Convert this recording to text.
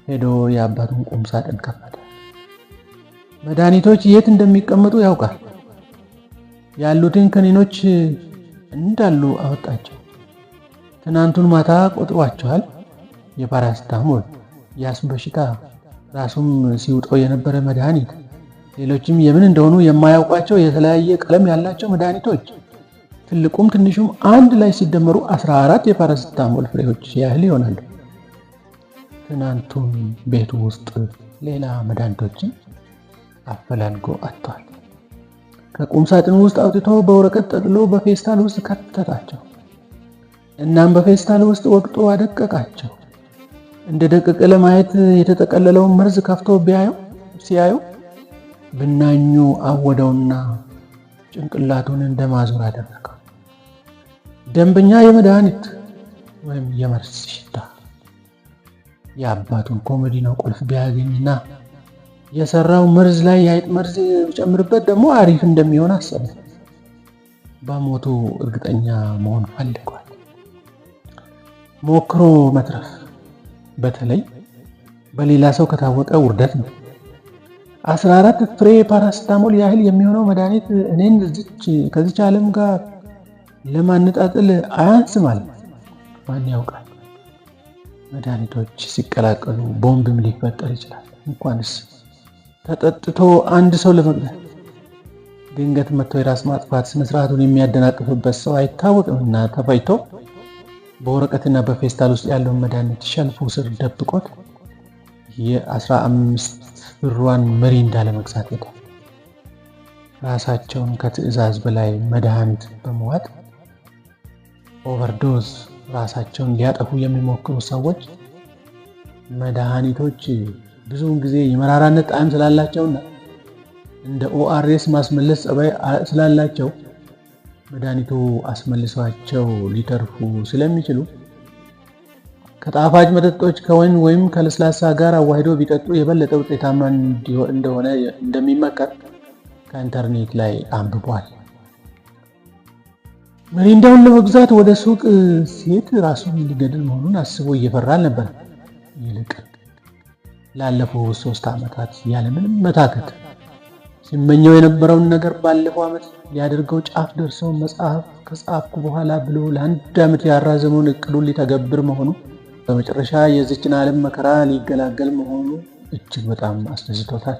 ሄዶ የአባቱን ቁም ሳጥን ከፈተ። መድኃኒቶች የት እንደሚቀመጡ ያውቃል። ያሉትን ከኒኖች እንዳሉ አወጣቸው። ትናንቱን ማታ ቆጥሯቸዋል። የፓራሲታሞል፣ የአስም በሽታ፣ ራሱም ሲውጠው የነበረ መድኃኒት፣ ሌሎችም የምን እንደሆኑ የማያውቋቸው የተለያየ ቀለም ያላቸው መድኃኒቶች ትልቁም ትንሹም አንድ ላይ ሲደመሩ 14 የፓራሲታሞል ፍሬዎች ያህል ይሆናሉ። ትናንቱን ቤቱ ውስጥ ሌላ መድኃኒቶችን አፈላልጎ አጥቷል። ከቁም ሳጥኑ ውስጥ አውጥቶ በወረቀት ጠቅሎ በፌስታል ውስጥ ከተታቸው። እናም በፌስታል ውስጥ ወቅጦ አደቀቃቸው። እንደ ደቀቀ ለማየት የተጠቀለለውን መርዝ ከፍቶ ሲያዩ ብናኙ አወደውና ጭንቅላቱን እንደማዞር አደረገው። ደንበኛ የመድኃኒት ወይም የመርዝ ሽታ። የአባቱን ኮሜዲኖ ቁልፍ ቢያገኝና የሰራው መርዝ ላይ የአይጥ መርዝ ጨምርበት ደግሞ አሪፍ እንደሚሆን አሰበ። በሞቱ እርግጠኛ መሆን ፈልጓል። ሞክሮ መትረፍ፣ በተለይ በሌላ ሰው ከታወቀ ውርደት ነው። 14 ፍሬ ፓራሲታሞል ያህል የሚሆነው መድኃኒት እኔን ከዚች ዓለም ጋር ለማነጣጠል አያንስም አለ። ማን ያውቃል? መድኃኒቶች ሲቀላቀሉ ቦምብም ሊፈጠር ይችላል። እንኳንስ ተጠጥቶ አንድ ሰው ለመግደል። ድንገት መጥቶ የራስ ማጥፋት ስነስርዓቱን የሚያደናቅፍበት ሰው አይታወቅምና ተፈይቶ በወረቀትና በፌስታል ውስጥ ያለውን መድኃኒት ሸልፉ ስር ደብቆት የ15 ብሯን ሚሪንዳ ለመግዛት ሄደ። ራሳቸውን ከትዕዛዝ በላይ መድኃኒት በመዋጥ ኦቨርዶዝ ራሳቸውን ሊያጠፉ የሚሞክሩ ሰዎች መድኃኒቶች ብዙውን ጊዜ የመራራነት ጣዕም ስላላቸውና እንደ ኦአርኤስ ማስመለስ ጸባይ ስላላቸው መድኃኒቱ አስመልሷቸው ሊተርፉ ስለሚችሉ ከጣፋጭ መጠጦች ከወይን ወይም ከለስላሳ ጋር አዋህዶ ቢጠጡ የበለጠ ውጤታማ እንደሆነ እንደሚመከር ከኢንተርኔት ላይ አንብቧል። ሚሪንዳውን ለመግዛት ወደ ሱቅ ሲሄድ ራሱን ሊገድል መሆኑን አስቦ እየፈራ ነበር። ይልቅ ላለፉት 3 ዓመታት ያለምንም መታከት ሲመኘው የነበረውን ነገር ባለፈው ዓመት ሊያደርገው ጫፍ ደርሰው መጽሐፍ ከጻፍኩ በኋላ ብሎ ለ1 ዓመት ያራዘመውን እቅዱን ሊተገብር መሆኑ፣ በመጨረሻ የዚችን ዓለም መከራ ሊገላገል መሆኑ እጅግ በጣም አስደስቶታል።